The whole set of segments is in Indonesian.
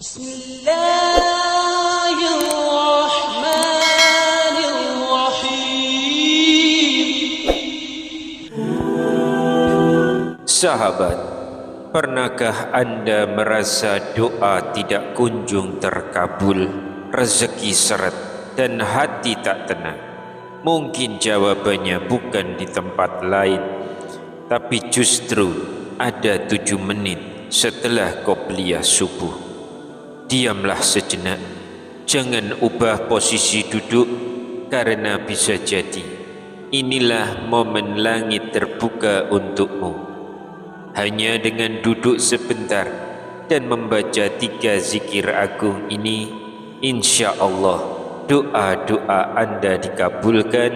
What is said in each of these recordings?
Bismillahirrahmanirrahim. Sahabat, pernahkah Anda merasa doa tidak kunjung terkabul, rezeki seret, dan hati tak tenang? Mungkin jawabannya bukan di tempat lain, tapi justru ada 7 menit setelah qobliyah subuh. Diamlah sejenak, jangan ubah posisi duduk, karena bisa jadi inilah momen langit terbuka untukmu. Hanya dengan duduk sebentar dan membaca 3 zikir agung ini, insya Allah doa-doa Anda dikabulkan,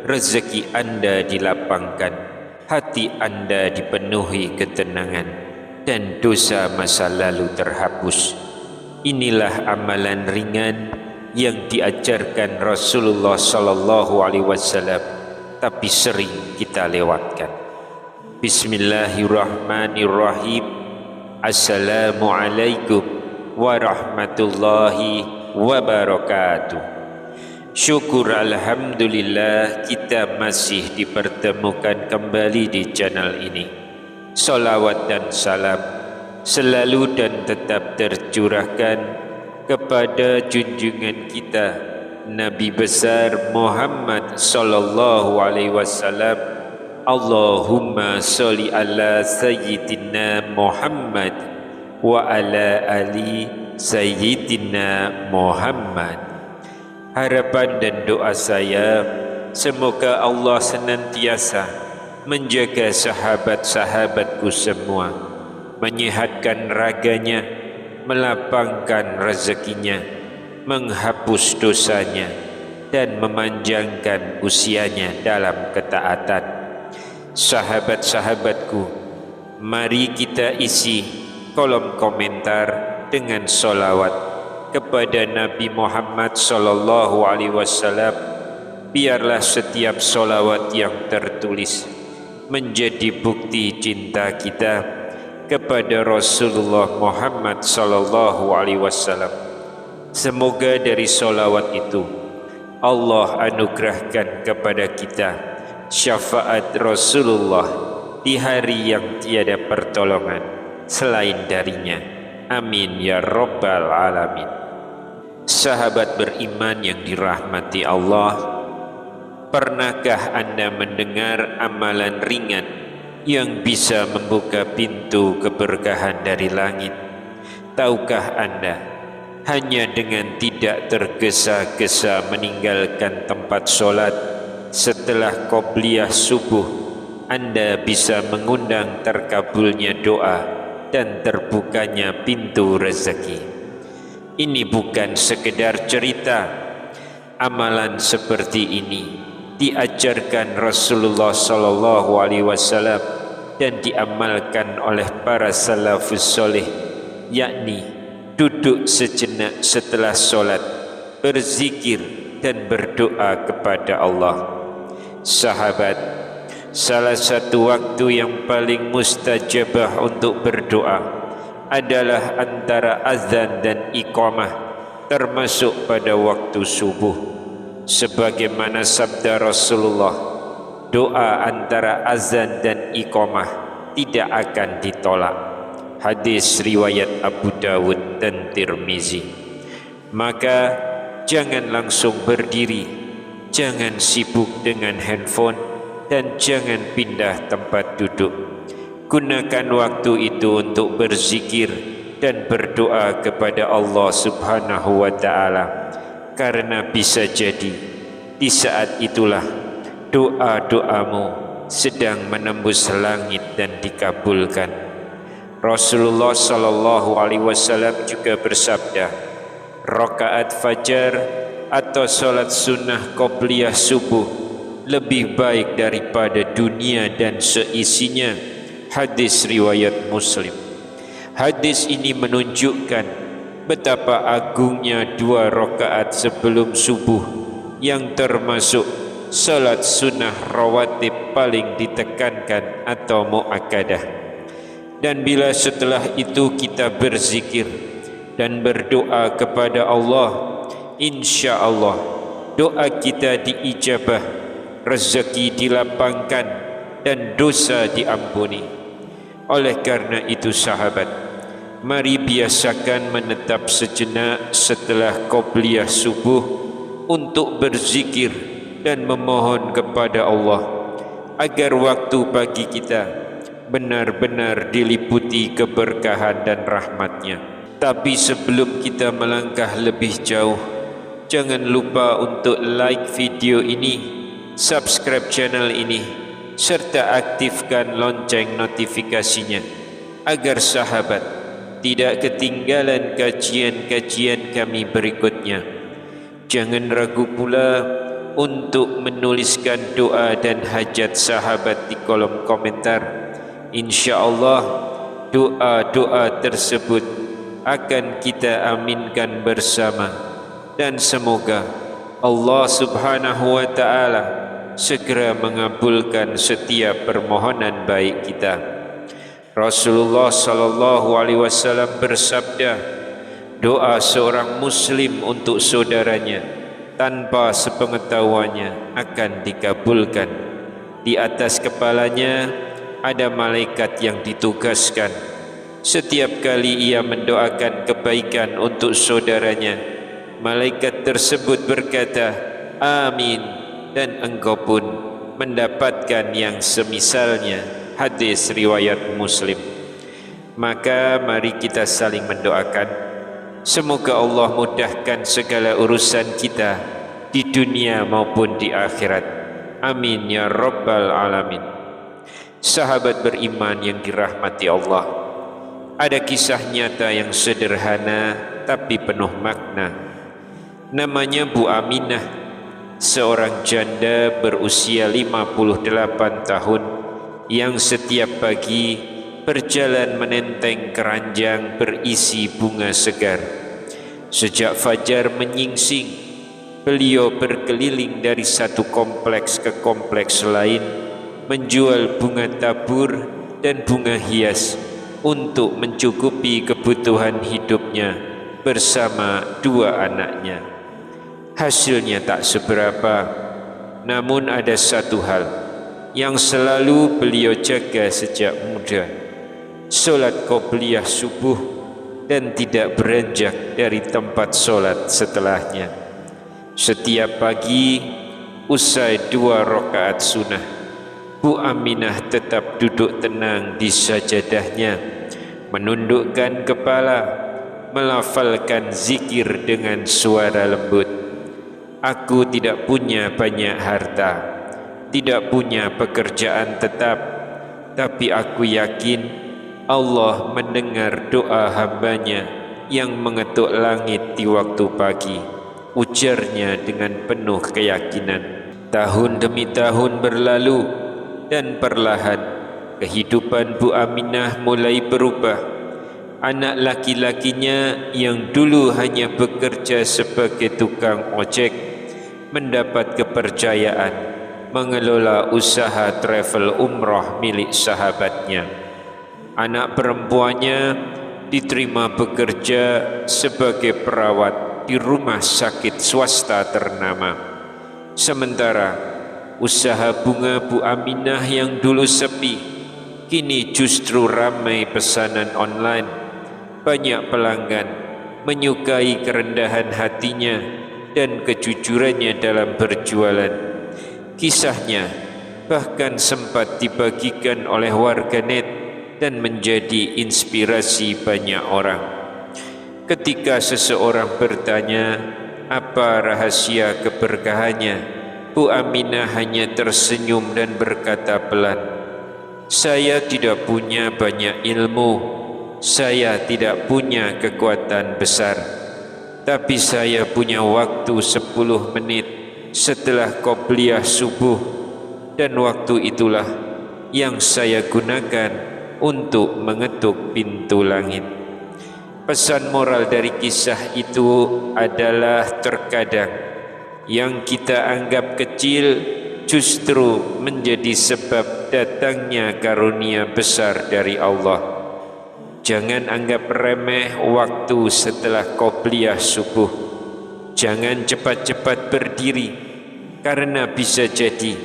rezeki Anda dilapangkan, hati Anda dipenuhi ketenangan, dan dosa masa lalu terhapus. Inilah amalan ringan yang diajarkan Rasulullah sallallahu alaihi wasallam, tapi sering kita lewatkan. Bismillahirrahmanirrahim. Assalamualaikum warahmatullahi wabarakatuh. Syukur alhamdulillah kita masih dipertemukan kembali di channel ini. Salawat dan salam selalu dan tetap tercurahkan kepada junjungan kita Nabi besar Muhammad sallallahu alaihi wasallam. Allahumma sholli ala sayyidina Muhammad wa ala ali sayyidina Muhammad. Harapan dan doa saya, semoga Allah senantiasa menjaga sahabat-sahabatku semua, menyehatkan raganya, melapangkan rezekinya, menghapus dosanya, dan memanjangkan usianya dalam ketaatan. Sahabat-sahabatku, mari kita isi kolom komentar dengan solawat kepada Nabi Muhammad sallallahu alaihi wasallam. Biarlah setiap solawat yang tertulis menjadi bukti cinta kita kepada Rasulullah Muhammad sallallahu alaihi wasallam. Semoga dari solawat itu Allah anugerahkan kepada kita syafaat Rasulullah di hari yang tiada pertolongan selain darinya. Amin ya rabbal alamin. Sahabat beriman yang dirahmati Allah, pernahkah Anda mendengar amalan ringan yang bisa membuka pintu keberkahan dari langit? Tahukah Anda, hanya dengan tidak tergesa-gesa meninggalkan tempat sholat setelah qobliyah subuh, Anda bisa mengundang terkabulnya doa dan terbukanya pintu rezeki. Ini bukan sekedar cerita. Amalan seperti ini diajarkan Rasulullah sallallahu alaihi wasallam dan diamalkan oleh para salafus soleh, yakni duduk sejenak setelah sholat, berzikir dan berdoa kepada Allah. Sahabat, salah satu waktu yang paling mustajabah untuk berdoa adalah antara azan dan iqamah, termasuk pada waktu subuh. Sebagaimana sabda Rasulullah, doa antara azan dan iqamah tidak akan ditolak. Hadis riwayat Abu Dawud dan Tirmizi. Maka jangan langsung berdiri, jangan sibuk dengan handphone, dan jangan pindah tempat duduk. Gunakan waktu itu untuk berzikir dan berdoa kepada Allah Subhanahu wa ta'ala, karena bisa jadi di saat itulah doa-doamu sedang menembus langit dan dikabulkan. Rasulullah sallallahu alaihi wasallam juga bersabda, rakaat fajar atau salat sunnah qobliyah subuh lebih baik daripada dunia dan seisinya. Hadis riwayat Muslim. Hadis ini menunjukkan betapa agungnya 2 rakaat sebelum subuh, yang termasuk salat sunnah rawatib paling ditekankan atau muakkadah. Dan bila setelah itu kita berzikir dan berdoa kepada Allah, insya Allah doa kita diijabah, rezeki dilapangkan, dan dosa diampuni. Oleh karena itu sahabat, mari biasakan menetap sejenak setelah qobliyah subuh untuk berzikir dan memohon kepada Allah agar waktu pagi kita benar-benar diliputi keberkahan dan rahmat-Nya. Tapi sebelum kita melangkah lebih jauh, jangan lupa untuk like video ini, subscribe channel ini, serta aktifkan lonceng notifikasinya agar sahabat tidak ketinggalan kajian-kajian kami berikutnya. Jangan ragu pula untuk menuliskan doa dan hajat sahabat di kolom komentar. Insya Allah doa-doa tersebut akan kita aminkan bersama, dan semoga Allah Subhanahu wa Ta'ala segera mengabulkan setiap permohonan baik kita. Rasulullah sallallahu alaihi wasallam bersabda, doa seorang muslim untuk saudaranya tanpa sepengetahuannya akan dikabulkan. Di atas kepalanya ada malaikat yang ditugaskan. Setiap kali ia mendoakan kebaikan untuk saudaranya, malaikat tersebut berkata, amin, dan engkau pun mendapatkan yang semisalnya. Hadis riwayat Muslim. Maka mari kita saling mendoakan, semoga Allah mudahkan segala urusan kita di dunia maupun di akhirat. Amin ya rabbal alamin. Sahabat beriman yang dirahmati Allah, ada kisah nyata yang sederhana tapi penuh makna. Namanya Bu Aminah, seorang janda berusia 58 tahun yang setiap pagi berjalan menenteng keranjang berisi bunga segar. Sejak fajar menyingsing, beliau berkeliling dari satu kompleks ke kompleks lain, menjual bunga tabur dan bunga hias untuk mencukupi kebutuhan hidupnya bersama dua anaknya. Hasilnya tak seberapa, namun ada satu hal yang selalu beliau jaga sejak muda: solat qobliyah subuh dan tidak beranjak dari tempat solat setelahnya. Setiap pagi usai 2 rakaat sunnah, Bu Aminah tetap duduk tenang di sajadahnya, menundukkan kepala, melafalkan zikir dengan suara lembut. Aku tidak punya banyak harta, tidak punya pekerjaan tetap, tapi aku yakin Allah mendengar doa hambanya yang mengetuk langit di waktu pagi, ujarnya dengan penuh keyakinan. Tahun demi tahun berlalu dan perlahan kehidupan Bu Aminah mulai berubah. Anak laki-lakinya yang dulu hanya bekerja sebagai tukang ojek mendapat kepercayaan mengelola usaha travel umroh milik sahabatnya. Anak perempuannya diterima bekerja sebagai perawat di rumah sakit swasta ternama. Sementara usaha bunga Bu Aminah yang dulu sepi, kini justru ramai pesanan online. Banyak pelanggan menyukai kerendahan hatinya dan kejujurannya dalam berjualan. Kisahnya bahkan sempat dibagikan oleh warganet dan menjadi inspirasi banyak orang. Ketika seseorang bertanya apa rahasia keberkahannya, Bu Aminah hanya tersenyum dan berkata pelan, "Saya tidak punya banyak ilmu, saya tidak punya kekuatan besar, tapi saya punya waktu 10 menit setelah qobliyah subuh, dan waktu itulah yang saya gunakan untuk mengetuk pintu langit." Pesan moral dari kisah itu adalah terkadang yang kita anggap kecil justru menjadi sebab datangnya karunia besar dari Allah. Jangan anggap remeh waktu setelah qobliyah subuh. Jangan cepat-cepat berdiri, karena bisa jadi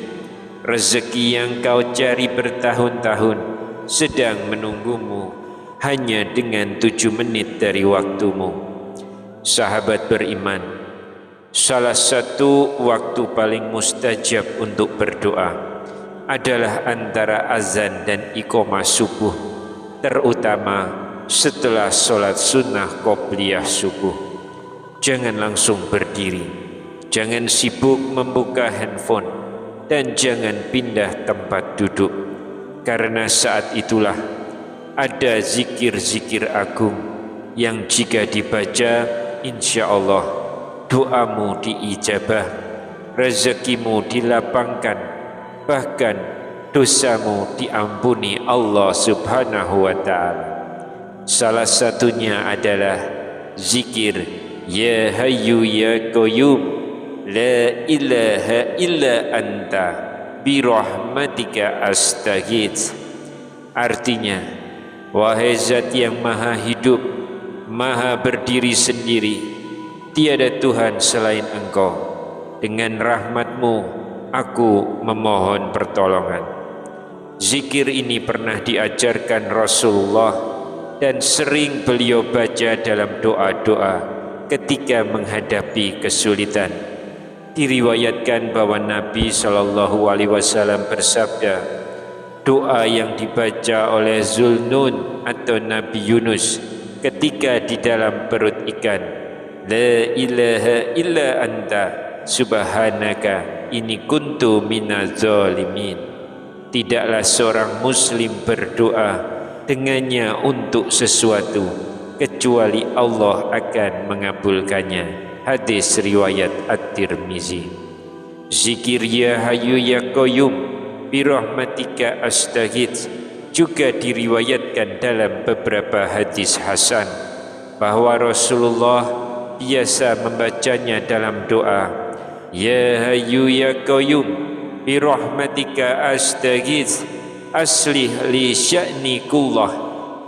rezeki yang kau cari bertahun-tahun sedang menunggumu hanya dengan 7 menit dari waktumu. Sahabat beriman, salah satu waktu paling mustajab untuk berdoa adalah antara azan dan iqamah subuh, terutama setelah sholat sunnah qobliyah subuh. Jangan langsung berdiri, jangan sibuk membuka handphone, dan jangan pindah tempat duduk, karena saat itulah ada zikir-zikir agung yang jika dibaca, insya Allah doamu diijabah, rezekimu dilapangkan, bahkan dosamu diampuni Allah Subhanahu wa ta'ala. Salah satunya adalah zikir Ya Hayyu Ya Qayyum La ilaha illa anta birahmatika astaghits. Artinya, wahai zat yang maha hidup, maha berdiri sendiri, tiada Tuhan selain engkau, dengan rahmatmu aku memohon pertolongan. Zikir ini pernah diajarkan Rasulullah dan sering beliau baca dalam doa-doa ketika menghadapi kesulitan. Diriwayatkan bahwa Nabi SAW bersabda, doa yang dibaca oleh Zulnun atau Nabi Yunus ketika di dalam perut ikan, La ilaha illa anta subhanaka inni kuntu minaz zalimin. Tidaklah seorang muslim berdoa dengannya untuk sesuatu kecuali Allah akan mengabulkannya. Hadis riwayat At-Tirmizi. Zikir Ya Hayyu Ya Qayyum birahmatika astaghits juga diriwayatkan dalam beberapa hadis hasan bahwa Rasulullah biasa membacanya dalam doa Ya Hayyu Ya Qayyum birahmatika astaghits aslih li sya'ni kullah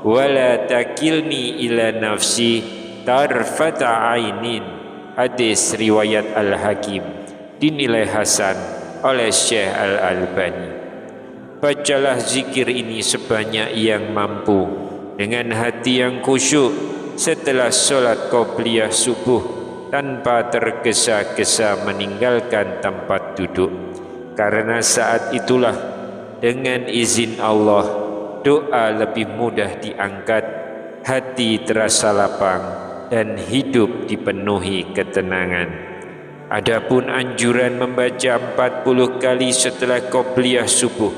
wa la takilni ila nafsi tarfata ainin. Hadis riwayat Al-Hakim, dinilai hasan oleh Syekh Al-Albani. Bacalah zikir ini sebanyak yang mampu dengan hati yang khusyuk setelah sholat qobliyah subuh tanpa tergesa-gesa meninggalkan tempat duduk, karena saat itulah dengan izin Allah doa lebih mudah diangkat, hati terasa lapang, dan hidup dipenuhi ketenangan. Adapun anjuran membaca 40 kali setelah qobliyah subuh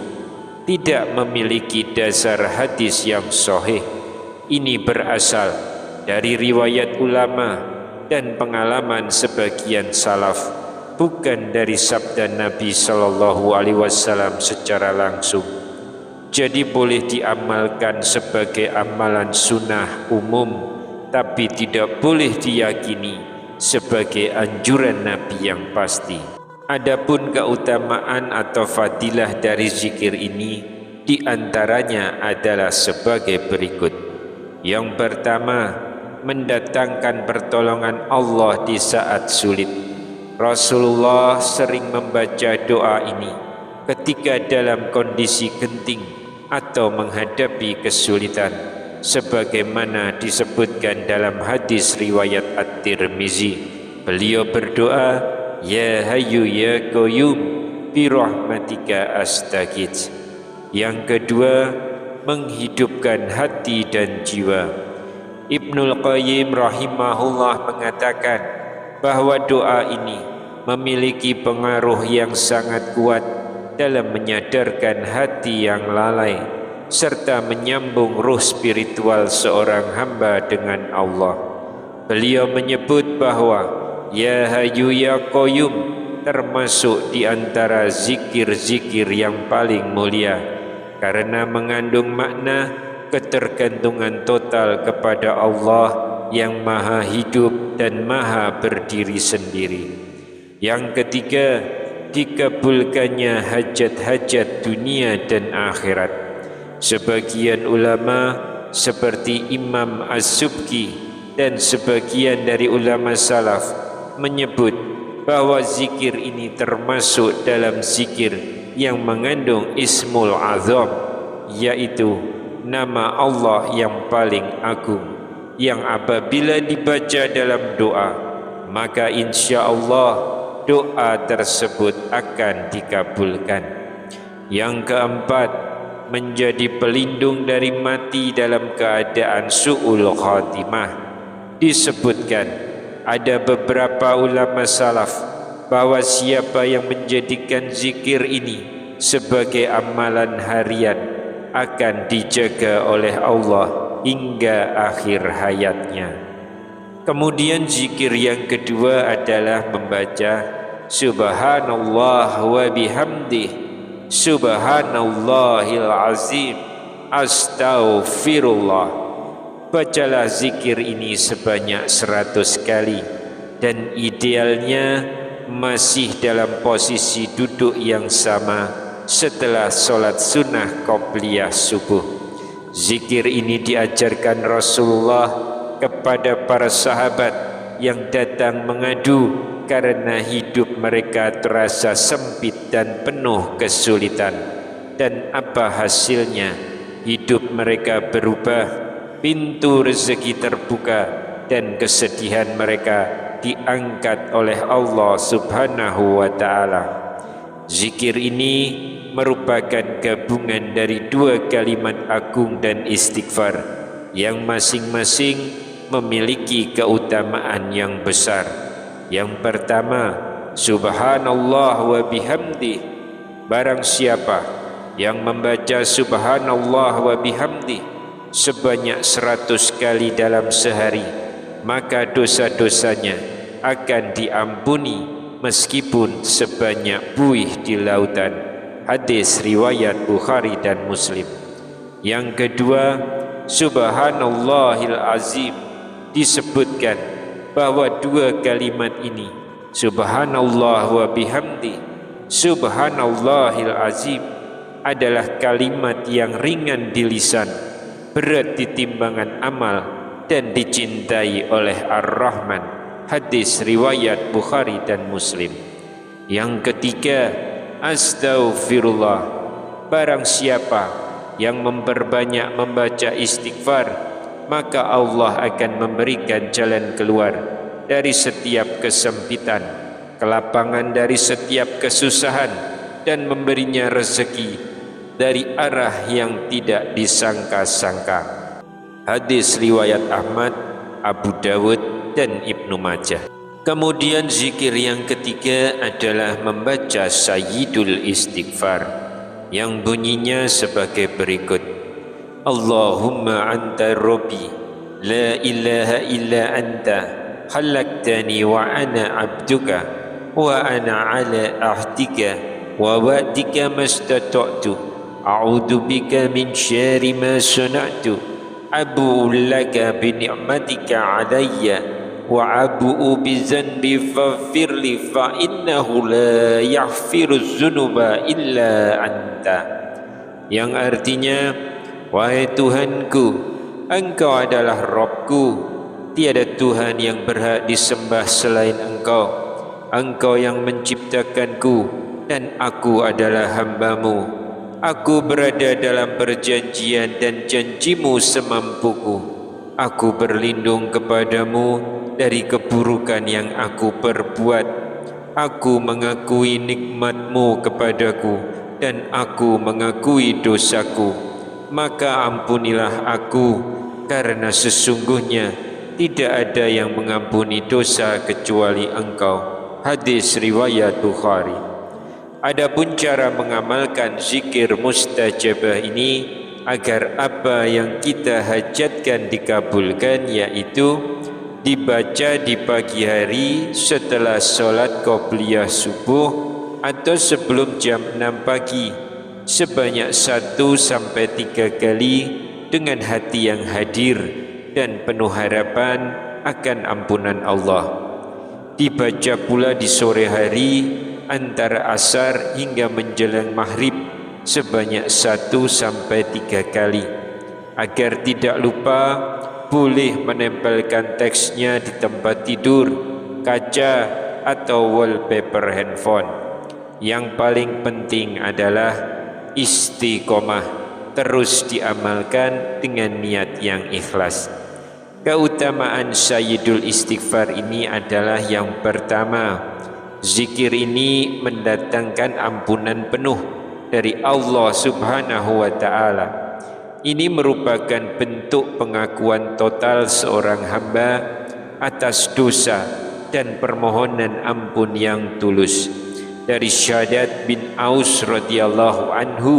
tidak memiliki dasar hadis yang sahih. Ini berasal dari riwayat ulama dan pengalaman sebagian salaf, bukan dari sabda Nabi SAW secara langsung. Jadi boleh diamalkan sebagai amalan sunnah umum, tapi tidak boleh diyakini sebagai anjuran Nabi yang pasti. Adapun keutamaan atau fadilah dari zikir ini diantaranya adalah sebagai berikut. Yang pertama, mendatangkan pertolongan Allah di saat sulit. Rasulullah sering membaca doa ini ketika dalam kondisi genting atau menghadapi kesulitan, sebagaimana disebutkan dalam hadis riwayat At-Tirmizi. Beliau berdoa, Ya Hayyu Ya Qayyum birahmatika astaghits. Yang kedua, menghidupkan hati dan jiwa. Ibnul Qayyim rahimahullah mengatakan bahwa doa ini memiliki pengaruh yang sangat kuat dalam menyadarkan hati yang lalai serta menyambung ruh spiritual seorang hamba dengan Allah. Beliau menyebut bahwa Ya Hayyu Ya Qayyum termasuk di antara zikir-zikir yang paling mulia karena mengandung makna ketergantungan total kepada Allah yang maha hidup dan maha berdiri sendiri. Yang ketiga, dikabulkannya hajat-hajat dunia dan akhirat. Sebagian ulama seperti Imam As-Subki dan sebagian dari ulama salaf menyebut bahwa zikir ini termasuk dalam zikir yang mengandung Ismul Azam, yaitu nama Allah yang paling agung, yang apabila dibaca dalam doa, maka insya Allah doa tersebut akan dikabulkan. Yang keempat, menjadi pelindung dari mati dalam keadaan su'ul khatimah. Disebutkan ada beberapa ulama salaf bahwa siapa yang menjadikan zikir ini sebagai amalan harian akan dijaga oleh Allah hingga akhir hayatnya. Kemudian zikir yang kedua adalah membaca Subhanallah wa bihamdih, Subhanallahil azim, Astaghfirullah. Bacalah zikir ini sebanyak 100 kali, dan idealnya masih dalam posisi duduk yang sama setelah solat sunnah qobliyah subuh. Zikir ini diajarkan Rasulullah kepada para sahabat yang datang mengadu karena hidup mereka terasa sempit dan penuh kesulitan. Dan apa hasilnya? Hidup mereka berubah, pintu rezeki terbuka, dan kesedihan mereka diangkat oleh Allah Subhanahu wa ta'ala. Zikir ini merupakan gabungan dari dua kalimat agung dan istighfar yang masing-masing memiliki keutamaan yang besar. Yang pertama, Subhanallah wa bihamdih. Barang siapa yang membaca Subhanallah wa bihamdih sebanyak 100 kali dalam sehari, maka dosa-dosanya akan diampuni meskipun sebanyak buih di lautan. Hadis riwayat Bukhari dan Muslim. Yang kedua, Subhanallahil azim. Disebutkan bahwa dua kalimat ini, Subhanallah wa bihamdi, Subhanallahil azim, adalah kalimat yang ringan di lisan, berat di timbangan amal, dan dicintai oleh Ar-Rahman. Hadis riwayat Bukhari dan Muslim. Yang ketiga, Astaghfirullah. Barang siapa yang memperbanyak membaca istighfar, maka Allah akan memberikan jalan keluar dari setiap kesempitan, kelapangan dari setiap kesusahan, dan memberinya rezeki dari arah yang tidak disangka-sangka. Hadis riwayat Ahmad, Abu Dawud, dan Ibnu Majah. Kemudian zikir yang ketiga adalah membaca Sayyidul Istighfar, yang bunyinya sebagai berikut: Allahumma anta Rabbi, la ilaha illa anta, khalaqtani wa ana abduka, wa ana ala ahdika wa wa'dika mastata'tu, a'udhu bika min syari ma sana'tu, abu'u laka bi ni'matika alayya, wa abu'u bi zanbi faghfirli fa innahu la yaghfiru dzunuba illa anta. Yang artinya, wahai Tuhanku, Engkau adalah Rabbku, tiada Tuhan yang berhak disembah selain Engkau. Engkau yang menciptakanku dan aku adalah hamba-Mu. Aku berada dalam perjanjian dan janji-Mu semampuku. Aku berlindung kepadamu dari keburukan yang aku perbuat. Aku mengakui nikmat-Mu kepadaku dan aku mengakui dosaku. Maka ampunilah aku, karena sesungguhnya tidak ada yang mengampuni dosa kecuali Engkau. Hadis riwayat Bukhari. Adapun cara mengamalkan zikir mustajabah ini agar apa yang kita hajatkan dikabulkan, yaitu dibaca di pagi hari setelah solat qobliyah subuh atau sebelum jam 6 pagi sebanyak 1 sampai 3 kali dengan hati yang hadir dan penuh harapan akan ampunan Allah. Dibaca pula di sore hari antara asar hingga menjelang maghrib sebanyak 1 sampai 3 kali. Agar tidak lupa, boleh menempelkan teksnya di tempat tidur, kaca, atau wallpaper handphone. Yang paling penting adalah istiqomah, terus diamalkan dengan niat yang ikhlas. Keutamaan Sayyidul Istighfar ini adalah yang pertama, zikir ini mendatangkan ampunan penuh dari Allah Subhanahu wa Ta'ala. Ini merupakan bentuk pengakuan total seorang hamba atas dosa dan permohonan ampun yang tulus. Dari Syaddad bin Aus radhiyallahu anhu,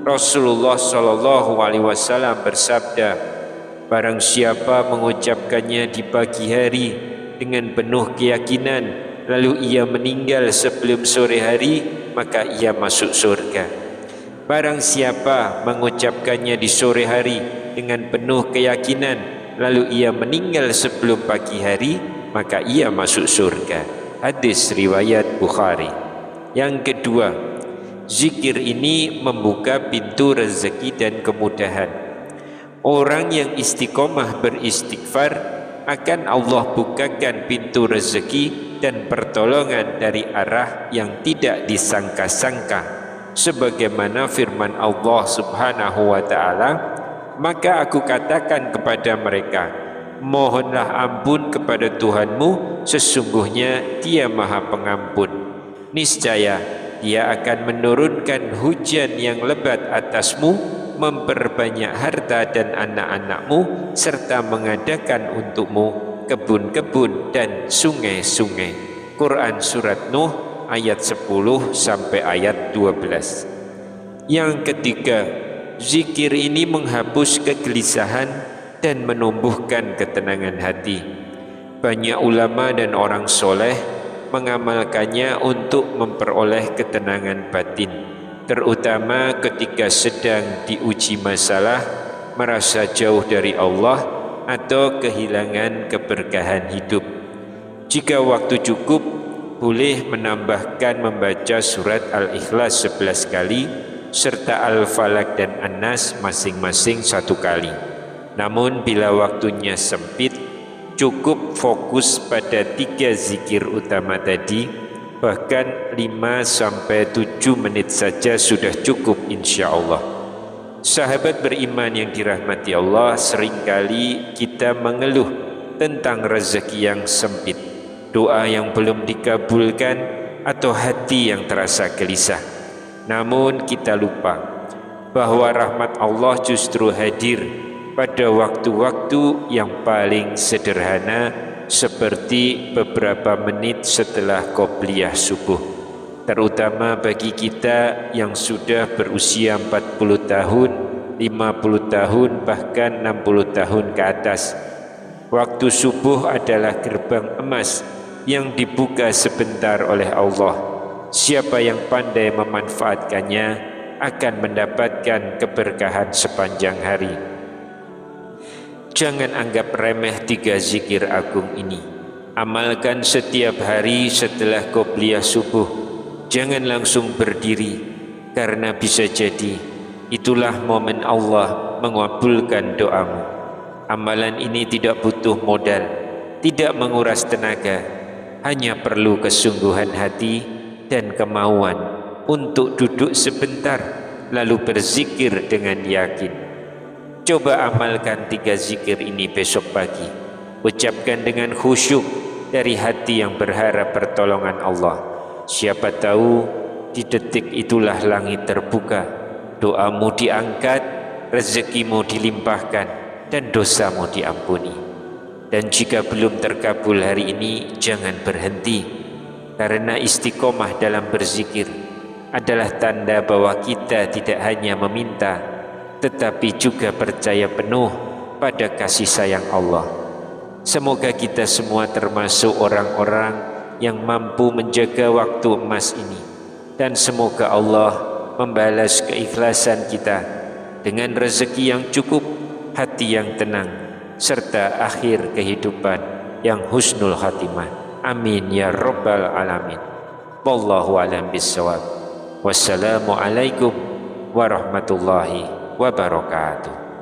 Rasulullah sallallahu alaihi wasallam bersabda, barang siapa mengucapkannya di pagi hari dengan penuh keyakinan, lalu ia meninggal sebelum sore hari, maka ia masuk surga. Barang siapa mengucapkannya di sore hari dengan penuh keyakinan, lalu ia meninggal sebelum pagi hari, maka ia masuk surga. Hadis riwayat Bukhari. Yang kedua, zikir ini membuka pintu rezeki dan kemudahan. Orang yang istiqomah beristighfar akan Allah bukakan pintu rezeki dan pertolongan dari arah yang tidak disangka-sangka. Sebagaimana firman Allah Subhanahu wa Ta'ala, maka aku katakan kepada mereka, mohonlah ampun kepada Tuhanmu, sesungguhnya Dia Maha Pengampun. Niscaya Dia akan menurunkan hujan yang lebat atasmu, memperbanyak harta dan anak-anakmu, serta mengadakan untukmu kebun-kebun dan sungai-sungai. Quran Surat Nuh ayat 10 sampai ayat 12. Yang ketiga, zikir ini menghapus kegelisahan dan menumbuhkan ketenangan hati. Banyak ulama dan orang soleh mengamalkannya untuk memperoleh ketenangan batin, terutama ketika sedang diuji masalah, merasa jauh dari Allah, atau kehilangan keberkahan hidup. Jika waktu cukup, boleh menambahkan membaca surat Al-Ikhlas 11 kali serta Al-Falaq dan An-Nas masing-masing 1 kali. Namun bila waktunya sempit, cukup fokus pada 3 zikir utama tadi, bahkan 5-7 menit saja sudah cukup insya Allah. Sahabat beriman yang dirahmati Allah, seringkali kita mengeluh tentang rezeki yang sempit, doa yang belum dikabulkan, atau hati yang terasa gelisah. Namun kita lupa bahwa rahmat Allah justru hadir pada waktu-waktu yang paling sederhana, seperti beberapa menit setelah qobliyah subuh. Terutama bagi kita yang sudah berusia 40 tahun, 50 tahun, bahkan 60 tahun ke atas. Waktu subuh adalah gerbang emas yang dibuka sebentar oleh Allah. Siapa yang pandai memanfaatkannya akan mendapatkan keberkahan sepanjang hari. Jangan anggap remeh 3 zikir agung ini. Amalkan setiap hari setelah qobliyah subuh. Jangan langsung berdiri, karena bisa jadi itulah momen Allah mengabulkan doamu. Amalan ini tidak butuh modal, tidak menguras tenaga, hanya perlu kesungguhan hati dan kemauan untuk duduk sebentar lalu berzikir dengan yakin. Coba amalkan 3 zikir ini besok pagi. Ucapkan dengan khusyuk dari hati yang berharap pertolongan Allah. Siapa tahu di detik itulah langit terbuka, doamu diangkat, rezekimu dilimpahkan, dan dosamu diampuni. Dan jika belum terkabul hari ini, jangan berhenti, karena istiqomah dalam berzikir adalah tanda bahwa kita tidak hanya meminta, tetapi juga percaya penuh pada kasih sayang Allah. Semoga kita semua termasuk orang-orang yang mampu menjaga waktu emas ini, dan semoga Allah membalas keikhlasan kita dengan rezeki yang cukup, hati yang tenang, serta akhir kehidupan yang husnul khatimah. Amin ya rabbal alamin. Wallahu a'lam bissawab. Wassalamualaikum warahmatullahi wabarakatuh.